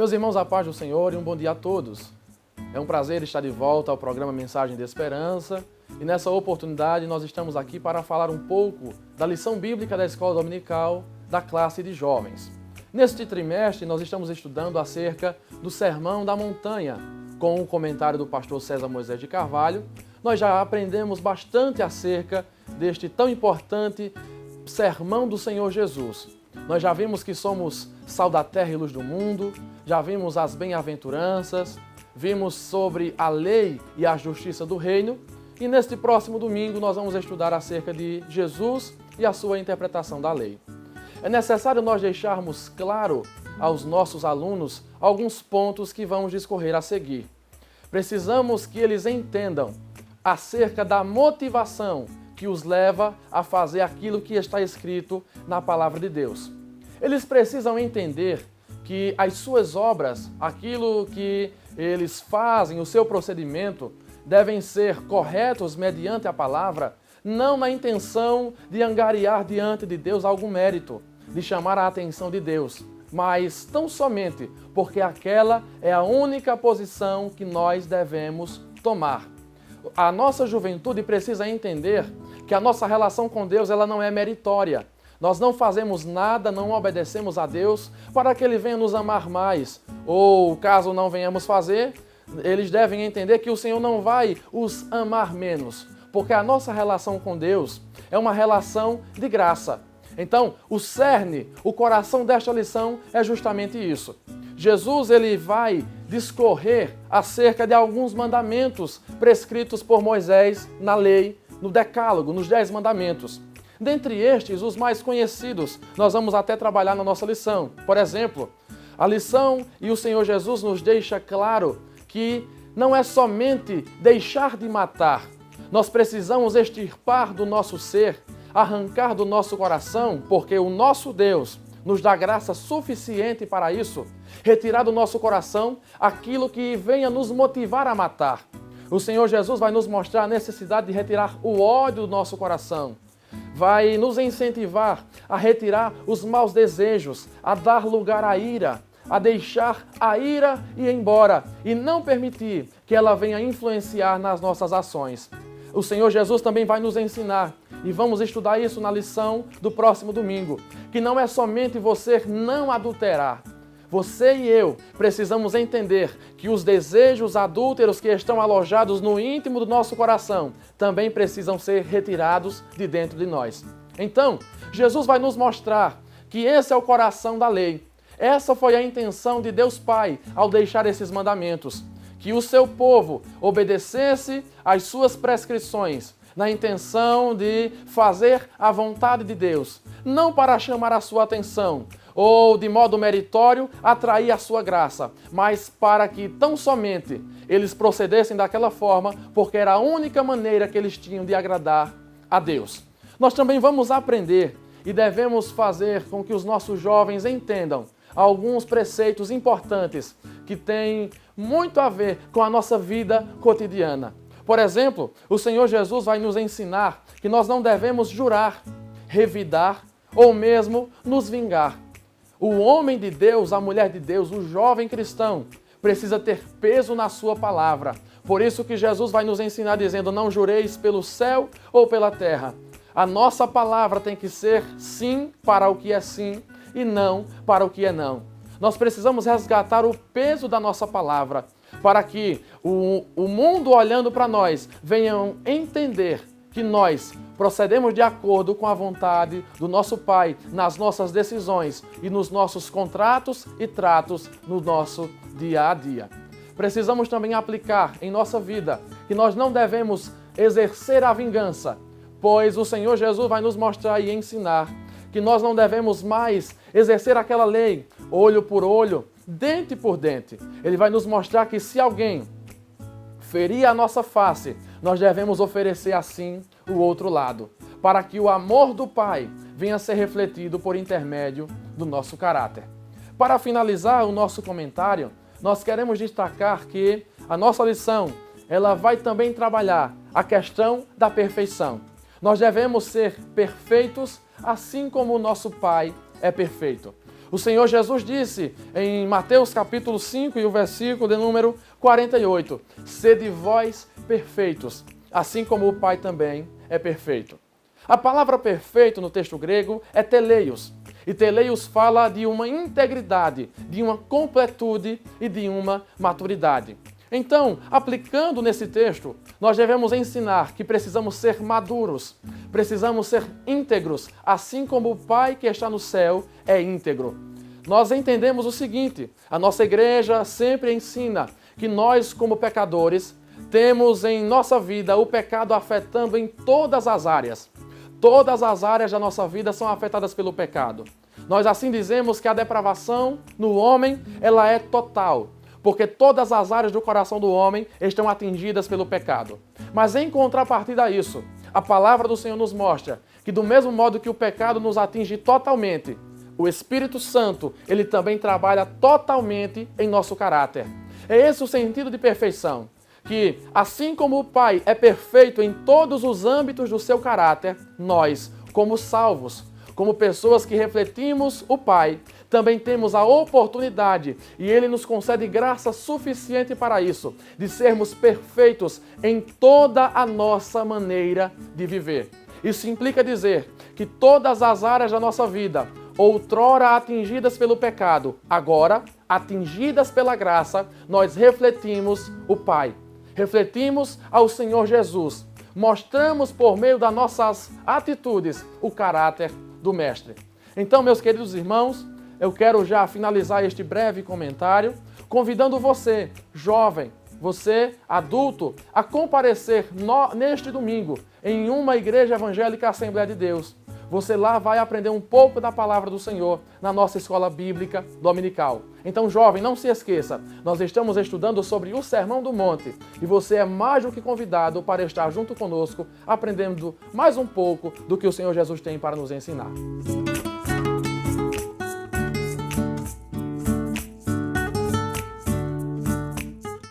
Meus irmãos, a paz do Senhor e um bom dia a todos. É um prazer estar de volta ao programa Mensagem de Esperança e nessa oportunidade nós estamos aqui para falar um pouco da lição bíblica da Escola Dominical da classe de jovens. Neste trimestre nós estamos estudando acerca do Sermão da Montanha, com o comentário do pastor César Moisés de Carvalho. Nós já aprendemos bastante acerca deste tão importante Sermão do Senhor Jesus. Nós já vimos que somos sal da terra e luz do mundo, já vimos as bem-aventuranças, vimos sobre a lei e a justiça do reino, e neste próximo domingo nós vamos estudar acerca de Jesus e a sua interpretação da lei. É necessário nós deixarmos claro aos nossos alunos alguns pontos que vamos discorrer a seguir. Precisamos que eles entendam acerca da motivação que os leva a fazer aquilo que está escrito na palavra de Deus. Eles precisam entender que as suas obras, aquilo que eles fazem, o seu procedimento, devem ser corretos mediante a palavra, não na intenção de angariar diante de Deus algum mérito, de chamar a atenção de Deus, mas tão somente porque aquela é a única posição que nós devemos tomar. A nossa juventude precisa entender que a nossa relação com Deus ela não é meritória. Nós não fazemos nada, não obedecemos a Deus para que Ele venha nos amar mais. Ou, caso não venhamos fazer, eles devem entender que o Senhor não vai os amar menos, porque a nossa relação com Deus é uma relação de graça. Então, o cerne, o coração desta lição é justamente isso. Jesus ele vai discorrer acerca de alguns mandamentos prescritos por Moisés na lei, no Decálogo, nos 10 mandamentos. Dentre estes, os mais conhecidos, nós vamos até trabalhar na nossa lição. Por exemplo, a lição e o Senhor Jesus nos deixa claro que não é somente deixar de matar. Nós precisamos extirpar do nosso ser, arrancar do nosso coração, porque o nosso Deus nos dá graça suficiente para isso, retirar do nosso coração aquilo que venha nos motivar a matar. O Senhor Jesus vai nos mostrar a necessidade de retirar o ódio do nosso coração, vai nos incentivar a retirar os maus desejos, a dar lugar à ira, a deixar a ira ir embora e não permitir que ela venha influenciar nas nossas ações. O Senhor Jesus também vai nos ensinar, e vamos estudar isso na lição do próximo domingo, que não é somente você não adulterar. Você e eu precisamos entender que os desejos adúlteros que estão alojados no íntimo do nosso coração também precisam ser retirados de dentro de nós. Então, Jesus vai nos mostrar que esse é o coração da lei. Essa foi a intenção de Deus Pai ao deixar esses mandamentos, que o seu povo obedecesse às suas prescrições, na intenção de fazer a vontade de Deus, não para chamar a sua atenção, ou de modo meritório atrair a sua graça, mas para que tão somente eles procedessem daquela forma, porque era a única maneira que eles tinham de agradar a Deus. Nós também vamos aprender e devemos fazer com que os nossos jovens entendam alguns preceitos importantes que têm muito a ver com a nossa vida cotidiana. Por exemplo, o Senhor Jesus vai nos ensinar que nós não devemos jurar, revidar ou mesmo nos vingar. O homem de Deus, a mulher de Deus, o jovem cristão, precisa ter peso na sua palavra. Por isso que Jesus vai nos ensinar dizendo, não jureis pelo céu ou pela terra. A nossa palavra tem que ser sim para o que é sim e não para o que é não. Nós precisamos resgatar o peso da nossa palavra para que o mundo olhando para nós venham entender que nós procedemos de acordo com a vontade do nosso Pai nas nossas decisões e nos nossos contratos e tratos no nosso dia a dia. Precisamos também aplicar em nossa vida que nós não devemos exercer a vingança, pois o Senhor Jesus vai nos mostrar e ensinar que nós não devemos mais exercer aquela lei, olho por olho, dente por dente. Ele vai nos mostrar que se alguém ferir a nossa face, nós devemos oferecer assim o outro lado, para que o amor do Pai venha a ser refletido por intermédio do nosso caráter. Para finalizar o nosso comentário, nós queremos destacar que a nossa lição, ela vai também trabalhar a questão da perfeição. Nós devemos ser perfeitos assim como o nosso Pai é perfeito. O Senhor Jesus disse em Mateus capítulo 5 e o versículo de número 48, sede vós perfeitos, assim como o Pai também é perfeito. A palavra perfeito no texto grego é teleios. E teleios fala de uma integridade, de uma completude e de uma maturidade. Então, aplicando nesse texto, nós devemos ensinar que precisamos ser maduros, precisamos ser íntegros, assim como o Pai que está no céu é íntegro. Nós entendemos o seguinte, a nossa igreja sempre ensina que nós, como pecadores, temos em nossa vida o pecado afetando em todas as áreas. Todas as áreas da nossa vida são afetadas pelo pecado. Nós assim dizemos que a depravação no homem, ela é total, porque todas as áreas do coração do homem estão atingidas pelo pecado. Mas em contrapartida a isso, a palavra do Senhor nos mostra que do mesmo modo que o pecado nos atinge totalmente, o Espírito Santo, ele também trabalha totalmente em nosso caráter. É esse o sentido de perfeição. Que, assim como o Pai é perfeito em todos os âmbitos do seu caráter, nós, como salvos, como pessoas que refletimos o Pai, também temos a oportunidade, e Ele nos concede graça suficiente para isso, de sermos perfeitos em toda a nossa maneira de viver. Isso implica dizer que todas as áreas da nossa vida, outrora atingidas pelo pecado, agora, atingidas pela graça, nós refletimos o Pai. Refletimos ao Senhor Jesus, mostramos por meio das nossas atitudes o caráter do Mestre. Então, meus queridos irmãos, eu quero já finalizar este breve comentário, convidando você, jovem, você, adulto, a comparecer neste domingo em uma igreja evangélica Assembleia de Deus. Você lá vai aprender um pouco da palavra do Senhor na nossa escola bíblica dominical. Então, jovem, não se esqueça, nós estamos estudando sobre o Sermão do Monte e você é mais do que convidado para estar junto conosco, aprendendo mais um pouco do que o Senhor Jesus tem para nos ensinar.